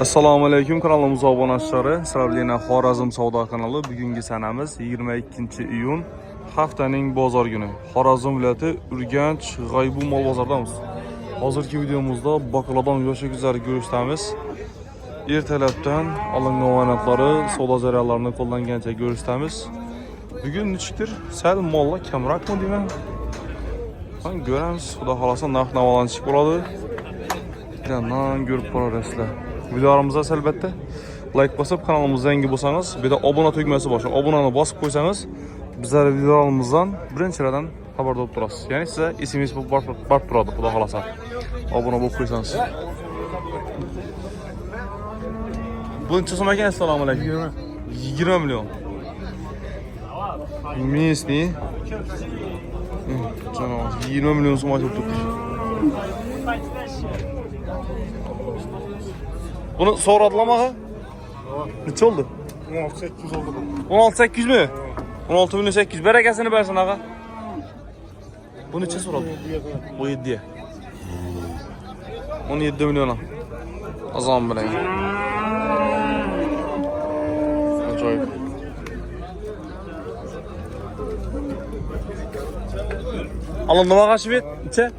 Assalomu alaykum, kanalımıza obunachilar. Sizlarga Xorazm savdo kanalı. Bugungi sanamiz 22-iyun, haftaning bozor günü. Xorazm viloyati Urganch G'aybu mol bozordamiz. Hozirgi videomuzda baqladan yoshi guzari ko'rishdamiz. Ertalabdan olingan omonatlari, savdo jarayonlarini qo'llangancha ko'rishdamiz. Bugun nechdir? Sal mollar kamroqmi deyman. Mana ko'ramiz, xudo xolasa narx-navodan chiqib bo'ladi. Yandan ko'rib borasizlar. Videolarımıza albatta like basıp kanalımıza yangi bo'lsangiz, bir de obuna tugmasi bor. Obunani bosib qo'ysangiz, bizlar videolarimizdan birinchilardan xabar bo'lib turasiz. Ya'ni size SMS barib turadi, xudo xolasa. Obuna bo'lib qo'ysangiz. Buncha so'm ekan, assalomu alaykum. 20 million. Местный. 20 million so'm aytib turibdi. Bunu so'radilamaga? Necha oldu? 16.800 oldu bu. 16.800 mi? 16.800. Berekesini versin ağa. Bu neçe so'raldi? Bu 7'ye. 17 milyona. Azam bilen. Acayip. Alındı mı ağa şivit? Neçe? 19.200.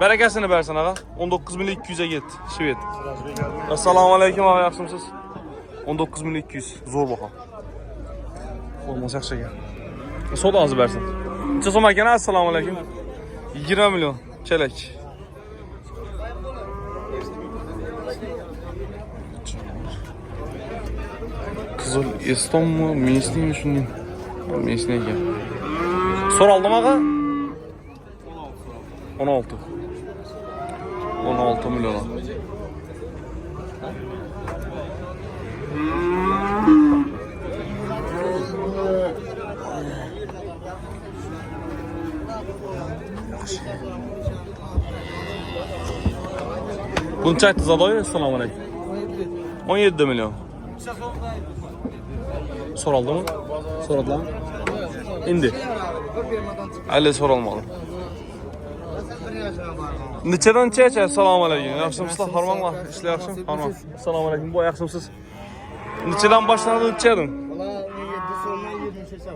Berekesini versin ağa. 19.200'e git şivit. Assalamu alaykum ağa, yaxshimisiz? 19.200. Zo'r baho. Olmasa yaxshi ekan. Sodanızı versin. Necha so'm ekan? Assalomu alaykum. 20 million chelak. Qizil Estonmi, Местныйmi shunday? Местный ekan. So'raldim ağa? 16. 16 milyon. Bunu çaytınız adayı. Assalamu aleykum. 17 milyon. Soraldı mı? Soralım. İndi. Əli soralmalı. Neçədən neçəyə? Assalamu aleykum. Yaxşımsızlar, harmanlar. İşlər yaxşım? Harman. Assalamu aleykum. Bu yaxşımsız. Neçədən başlandı neçədən? Valla 17 sonra 28 var.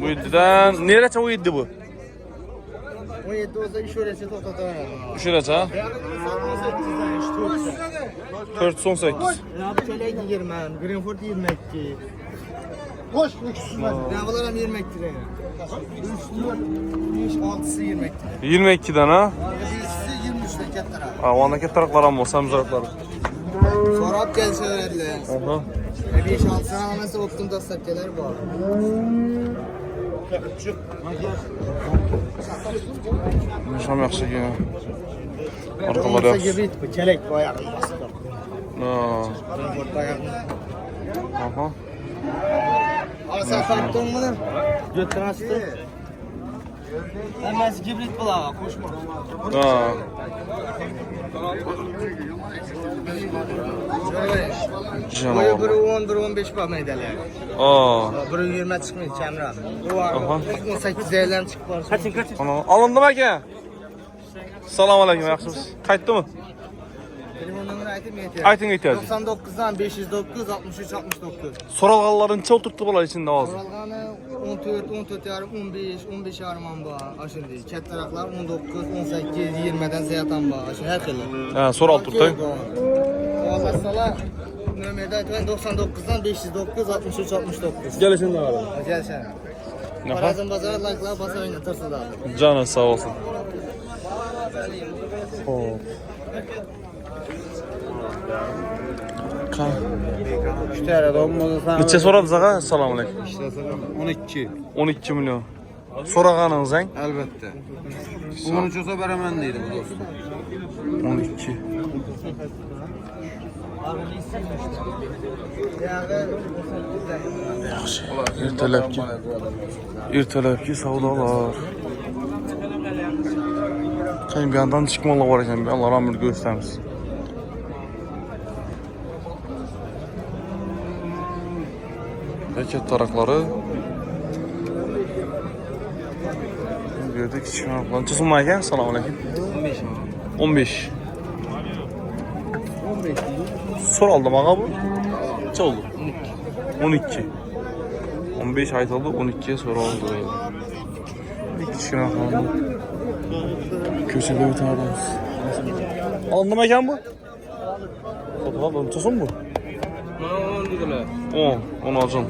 Bu 7'den. Nerece o 7 bu? 17 olsa iş öğresi totadan. Düşürece ha? 418. Ya bu çöle 20, Greenford 22. Koş lüksüzler. Ya bunlar 20 liraya. 3, 6'sı 20 liraya. 22'den ha? Birisi 23 liraya ketler abi. Ha, o andaki taraklar ama samzaraklar. Sonra hep gelse öğrendiler. Aha. 5-6'sına almasa optum da sakkeler bu abi. Nişam yaxşı ki. Arkalar Arkalar yaxşı. gibi bu kelek bu ayağını basıp. Ha. Greenford ayağını. Aha. Al sen farklı mı? Götür açtı. Hemen hibrit bulağa koşma. Ha. Boyu Canavar. biri 10, biri 15 bak meydeler. Aa. Biri 20 çıkmıyor Kemra. Aha. 18 değerlerini çıkıp var. Kaçın. Ana, alındı mı ki? Assalamu aleykum, yaxshimsiz. Qaytdi mi? Telefon numarayı aytayım yeter. Ayting ehtiyacı. 99'dan 509 63 69. Soralganların necha o'tiribdi bular ichida hozir? Soralgani 14, 14 yarım, 15, 15 yarım an var. Aşırı. Ket taraflar 19, 18, 20'den zeyatan var. Aşırı her türlü. Ha, soral turtay. Allah sala. Nömerde aytayım 99'dan 509 63 69. Gelişin de var. Gel sen. Xorazm bozori like'lar basa oynatırsın abi. Canı sağ olsun. Hop. Şu tane olmadı sana. Neçe soradınız ağa? Assalamu aleykum. 12. 12 milyon. Sorağanınız en? Elbette. Bunu çoğsa beremen değilim dostum. 12. Yaxşı. Ertalabki savdolar. Keyin bir yandan chiqmoqlar bor ekan, bir Alloh rahmat ko'rsatamiz. Paket tarakları. Gördük kichkina qancha so'm ekan? Assalomu alaykum. 15. 15. 15 Soraldım ağa bu. Neçə oldu? 12. 15 aytıldı, 12'ye soraldı. Bir kişine bakalım. Köşede bir tane adamız. Alındı mekan bu? Fotoğraf tutusun mu? 10 dediler. 10 alacağım.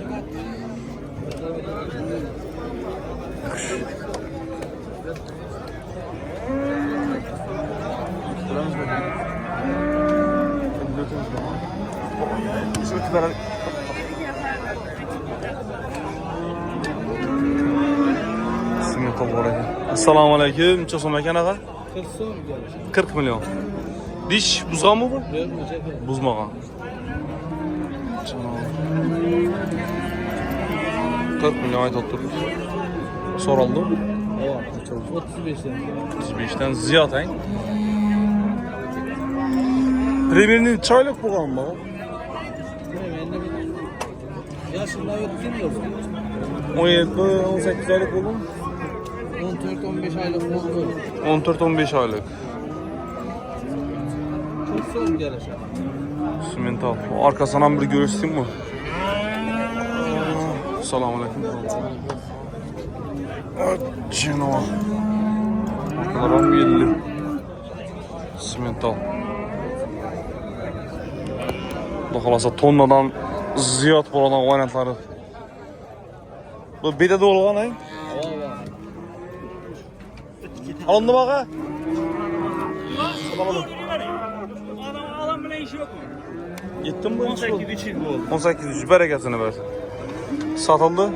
Assalamu alaikum. Neçə so'm ekan ağa? 40 so'm. 40 milyon. Diş buzgan mı bu? Yok mu? Buzmagan. 40 milyon ayt oturdu. Soruldu. 35'ten. 35'ten ziyad hein. Premier'in çaylık bugan mı? Yaşında yok bilmiyorum. 17-18 aylık oldu. 14-15 aylık oldu. 14-15 aylık. Çok soğuk gelir. Simental. O arkasından bir görüştün mü? Selamun aleyküm. Cino. Arkalarım 50. Simental. Dokalasa tonnadan ziyad boladan oynatları. Bu bedede olgan hay? Alındı bak ha? Adam bile işi yok mu? Gittin mi? 18 için bu oldu. 18 bereketini versin. Satıldı.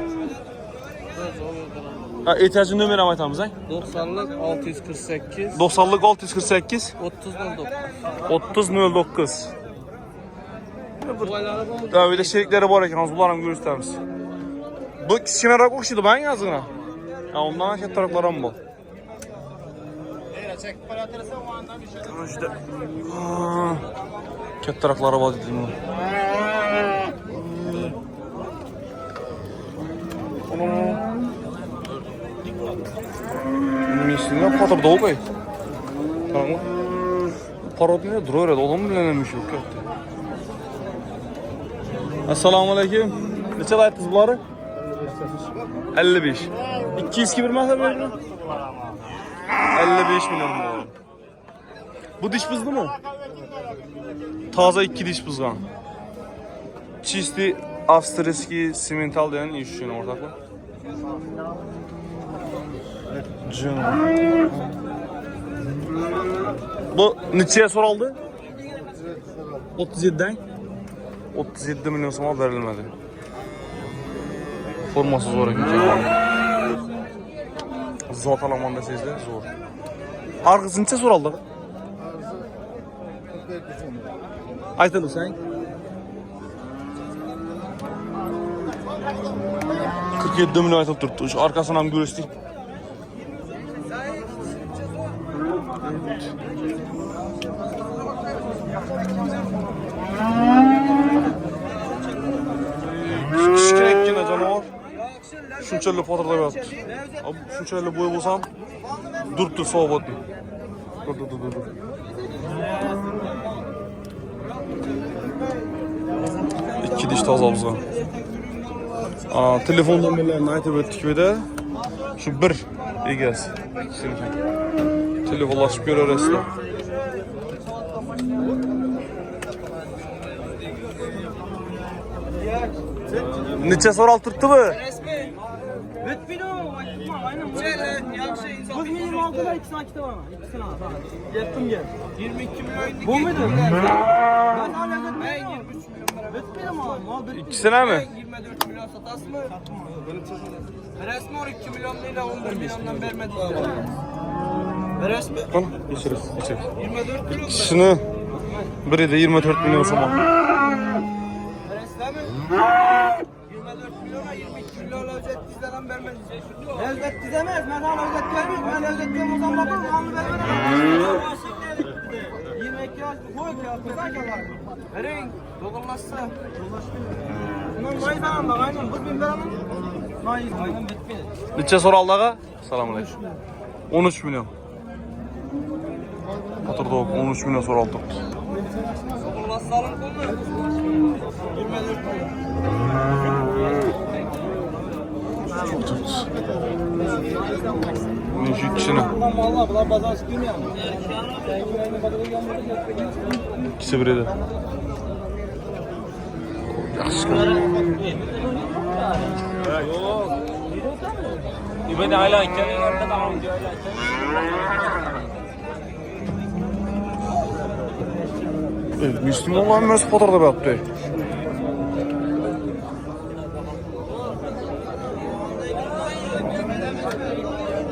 Ha, ihtiyacın nömrəni aytamız ha? 90'lık 648 90'lık 648 30 09. 3009. Bu ayları oldu. Daha öyle şeylikleri var ekan, bunların görüstemiz. Bu kichkina rak okşaydı ben yazına. Ya ondan katta raklarım bu. İşte. Katta rakları var dedim bunu. Mesela patır da olay. Tamam mı? Parot ne duruyor ya, adam bilenemiş yok katta. Assalamu alaikum. Neçə aytdınız bunları? 55. 200 bir məsəl verin. 55 milyon bu. Bu diş bızdı mı? Taze 2 diş bızgan. Çisti avstriski simental denen iş üçün ortaklı. Canım. Bu neçəyə soruldu? 37'den. 37 milyon soma verilmedi. Forması zor ekan. Zot alaman desizde zor. Arqısı neçə soruldu? Aytılır sen. 47 milyon aytıp durdu. Şu arkasından hem görüştük. Kişkirek yine canavar. Şunçalı fotoğrafı yaptı. Abi şunçalı boy olsam durdu soğuk. Dur. İki diş taze avza. Telefondan bile aytıp öttük bir de. Şu bir egesi. Telefonlaşıp görürüz de. Neçə soral tuttu mu? Lütfen o. Aynen. Bu benim altıda 2 saat var ama. 2 saat. Yattım gel. 22 milyon. Bu muydu? Ben hala ben 23 milyon para. Lütfen ama. İkisine mi? 24 milyon satas mı? Resmi 12 milyon değil 11 milyondan vermediler. Resmi Bana geçiriz. 24 milyon. İkisini biri de 24 milyon soma. Resmi 24 milyona 22 milyon özet dizden vermedi. Özet dizemez. Ben hala özet vermiyorum. Ben özet diyorum o zaman bakın. Onu vermeden. 22 yaş koy ki atmadan ki var. Verin dokunmazsa. Bunun mayı falan bak aynen. Bu bin liranın mayı. Aynen bitmiyor. Neçə soraldı ağa? Selamünaleyküm. 13 milyon. Oturdu 13 milyon soraldı. Salın kolunu. 24 Neşik kişinin. Vallahi bunlar bazar çıkıyor mu yani? İkisi bir edi. Yaxşı. İbade hala ikkenin orada tamam diyor. Müslüman olan nasıl fotoğrafda yaptı?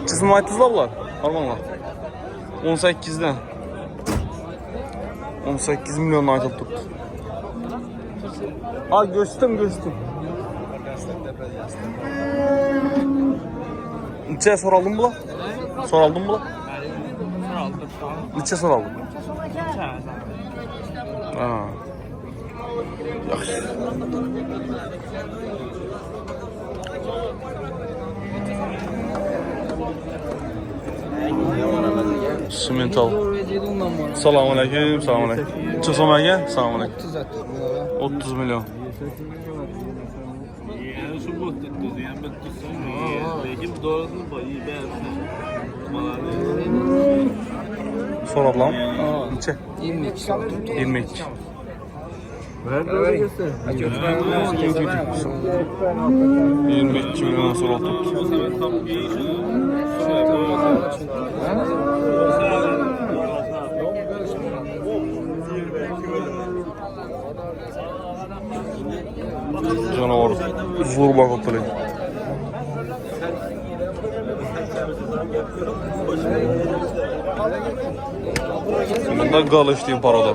Çizim aytızlarlar, harmanlar. 18'den. 18 milyon aytılıp tuttu. Ha göçtüm. Neçe soraldım bula? Soraldım bula? Neçe soraldım? Ha. Yaxşı. Simental. Selamun aleyküm. Neçe so'm aka? Selamun aleyküm. 30 milyon. Soralım. Neçe? 22. 22. 22 milyon sonra tuttu. Canavar zor bakıp duruyor. Bunda galış diyeyim parada.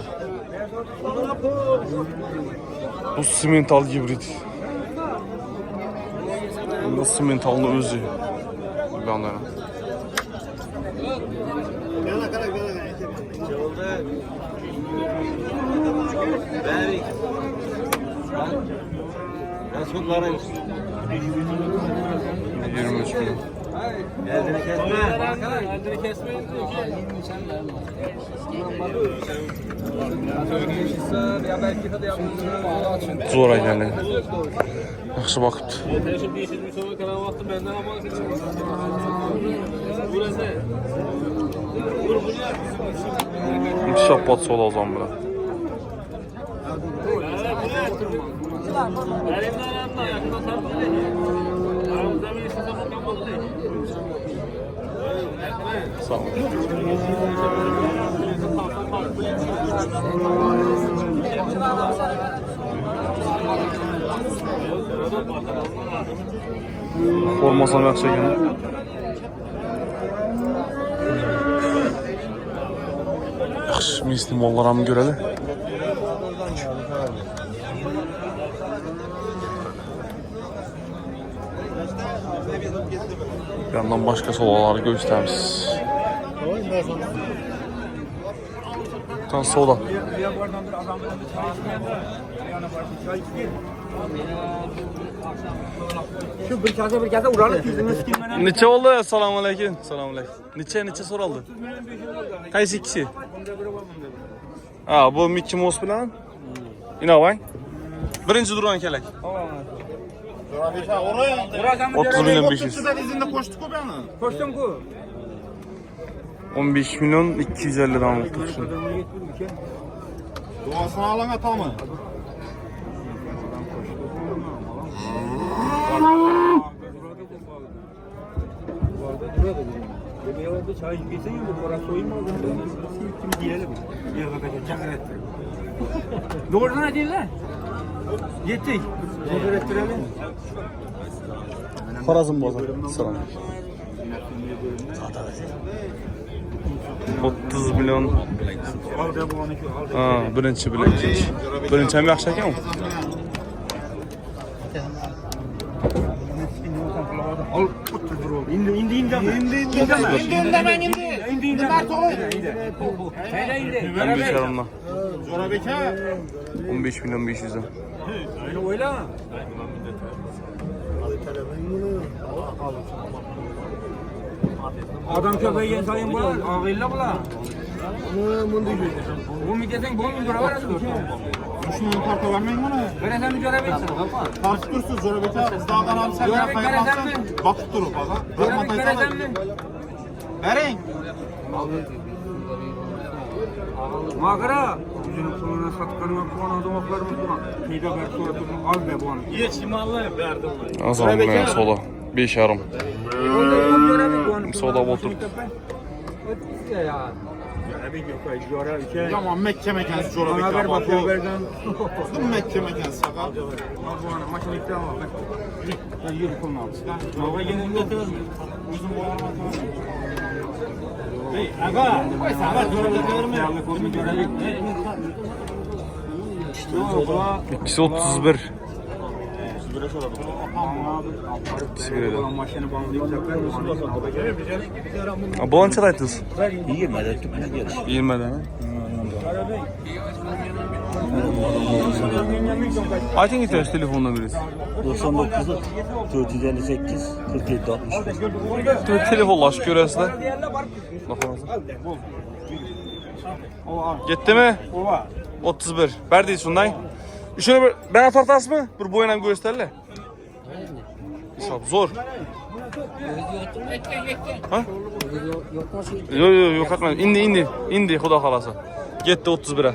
Bu simental hibrit. Bunda simentalın özü. Bir anda. Resullara 23 milyon. Eldini kesme. Eldini kesme. Zor aylanlar. Yaxşı bakıptı. Şimdi değiştirdim sonra kalan vakti benden ama burası. Şapat sol o zaman bura. Sağ ol. Formasam yaxşı ekan. Yaxşı, mislim ollaramı göreli. Yandan başka solaları göstermiş. Tam sola. Şu bir kase uğranıp yüzünü sikilmeden. Neçe oldu? Selamun aleyküm. Selamun aleyküm. Neçe soruldu? Qaysi ikisi? Ha, bu Mickey Mouse bilan. İnavang. Birinchi durgan kelak. 30 milyon 500. Koştum ku. 15 milyon 250 dan tutuşun. Duasını alan ata mı? Doğrudan değil lan. Yettik. Xorazm bozor. Selam. 30 milyon. Ha, birinchi bilan kech. Birinchi ham yaxshi ekan. Beşerimden. 15 milyon 500 'dan. Oyla. Adam köpeği sayın bu. Ağıyla bu. Bu müddetin bu müdüre var mı? Şunu karta vermeyin bana. Veresen bir görev etsin. Karşı dursun Zorabek'e. Dağdan abi sen Zorabek bana veresen kaybolsan. mi? Bakıp durun bana. Görev veresen mi? Verin. Magara. Bizim kulağına satkanıma puan adımaklar mı puan? Nida ver suratını az be puanı. Ye şimallah verdim onu. Azam ben soda. 5 yarım. Soda otur. Tamam Mekke mekansı Zorabek'e. Bana ver bakıyor verden. Kızım Mekke mekansı sakal. Puanı maçın ikna var. Yürü kolunu al. Baba gelin götürür. Uzun boyarma. Hey aga. Aga Zorabek'e verme. Soda. 231. Sigara. Maşını bağlayacaklar. Balança aytdınız? 20'de tüpüne gelir. 20'den. Ayting ihtiyaç telefonuna birisi. 99 458 47 65. Telefonlaşıp görəsizlər. Getdi mi? 31. Bərdeyiz şundan. Şunu bir bana tartas mı? Bir boyuna gösterle. Hesap zor. Ha? Yok atma. İndi xuda xalası. Getdi 31'e.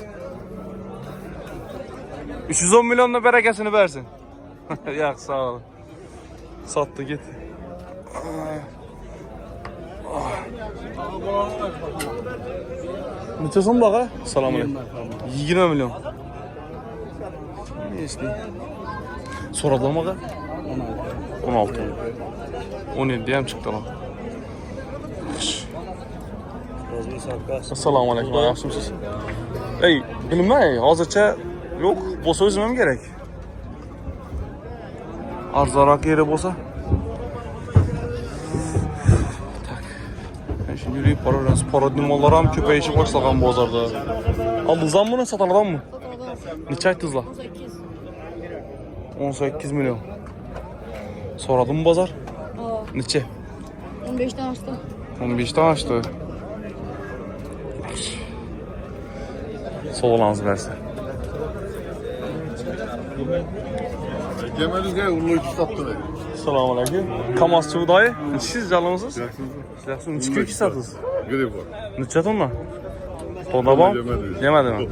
310 milyonla berekesini versin. Yak sağ ol. Sattı git. Neçə son bağa? Salamünaleyküm. 20 milyon. Ne istiyor? Soradılmağa? 16. 17 hem çıktı lan. Assalamu alaikum. Yaxshimisiz? Ey, bilmay, hozircha yo'q, bo'lsa o'zim ham kerak. Arzonroq yeri bo'lsa. Tak. Men şimdi yurib boraveramiz. Parodnimalar ham ko'payishib boshlagan bozorda. Aldingizmi buni, sotiladimi? Necha aytdingizlar? 18 milyon. Soradın mı bozor? Neçe? 15'ten açtım. 15'ten açtı. Soğulanız versin. Cemal'e ulu iki sattı be. Selamun aleyküm. Kamazçı dayı. Siz canlısınız? Yaxşısınız. Neçe kökü satınız? Grip var. Neçe tonla? Tonda bam? Yemedi mi?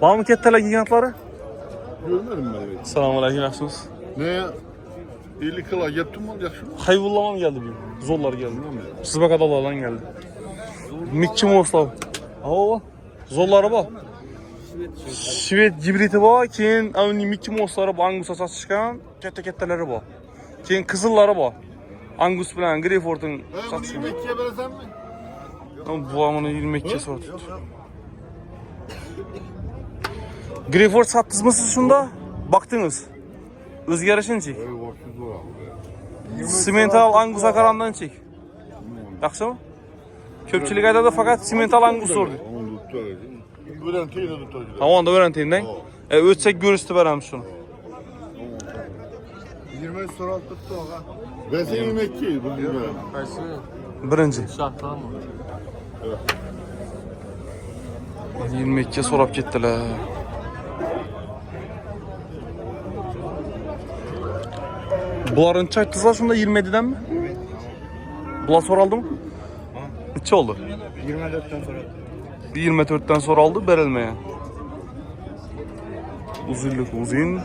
Var mı ketteler gigantları? Görmedim ben. Selamun aleyküm. Yaxşısınız? Ne ya? İyilik kıla gittim mi? Yakşı mı? Hayvullama mı geldi bugün? Zorlar geldi. Siz bak adalardan geldi. Mikçi Moslav. Oo. Zorları bak. Şivet cibriti bak. Keyin avni Mikçi Mosları bu Angus asası çıkan. Ketteleri bak. Keyin kızılları bak. Angus bilen Greyford'un Bunu satışı. 22'ye veresen mi? Bu amını 22'ye satıyor. Greyford sattınız mı siz şunda? Baktınız. Özgerişini çek. Simental Angus akarandan çek. Yaxşı mı? Köpçülük ayda da fakat simental Angus sordu. Onu tutar. Öğrentiyi de tutar. Tamam da öğrenteyimden. Ötsek görüstü verəm şunu. 20 soru tuttu o ha. Ben seni 22'yi bugün verem. Birinci. 22'ye sorap ketdiler. Buların çaytdılar şunda 27'den mi? Bular soraldı mı? Neçə oldu? 24'ten sonra. 24'ten sonra aldı berilmeye. Uzunluk uzun.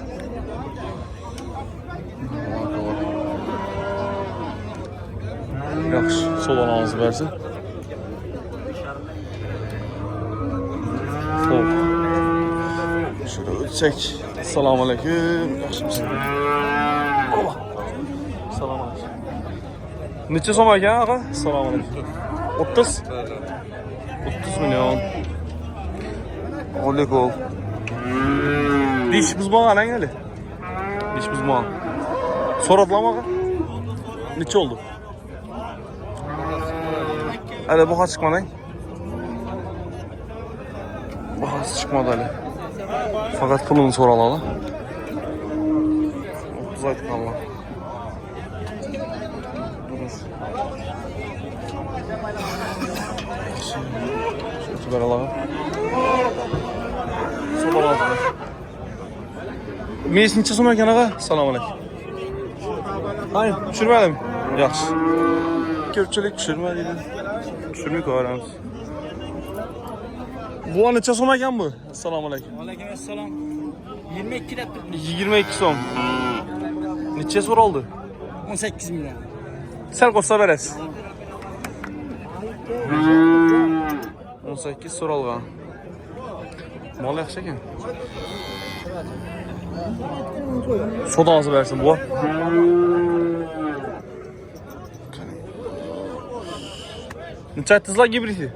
Yaxşı, sol anağınızı versin. Sol. Şöyle ötsek. Selamun aleyküm. Yaxşımısın? Allah. Selamun aleyküm. Neçə som ekan ağa? Selamun aleyküm. 30. 30 milyon. Olikov. Diş buzmağa lan geli. Diş buzmağa. Soradılar mı? Neçə oldu? Hele bu kaç çıkmadı lan? Bu kaç çıkmadı hele. Fakat pulunu soralalı. 30 aydık Allah. Sübhanallah. Subhanallah. Mes neçə so'm ekan ağa? Assalomu alaykum. Hayır, düşürmedim. Yaxşı. Köpçülük düşürmedi. Düşürmük öğrenimiz. Bu neçə so'm ekan bu? Assalomu alaykum. Aleykümselam. 22 lira 22 so'm. Neçə so'raldı? 18 milyon. Sal qo'shsa berasiz. 18 so'ralgan. Mol yaxshi ekan. Sodanızı versin bu. Neçə aytdınızlar gibriti?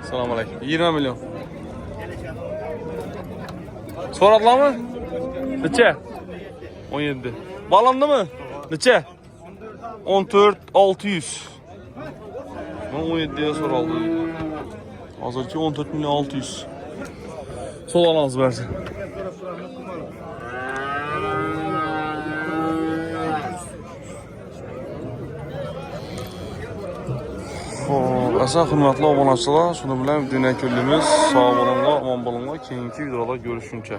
Assalomu alaykum. 20 milyon. So'radlarmi? Neçə? 17. Bağlandımı? Neçə? 14 600. Ben 17'ye soraldı. Hazırki 14 milyon 600. Sodanızı versin. Asa hürmetli obunaçılar, şunu bilen dünya köllümüz sağ olunlar, aman bulunlar, keyinki videoda görüşünce.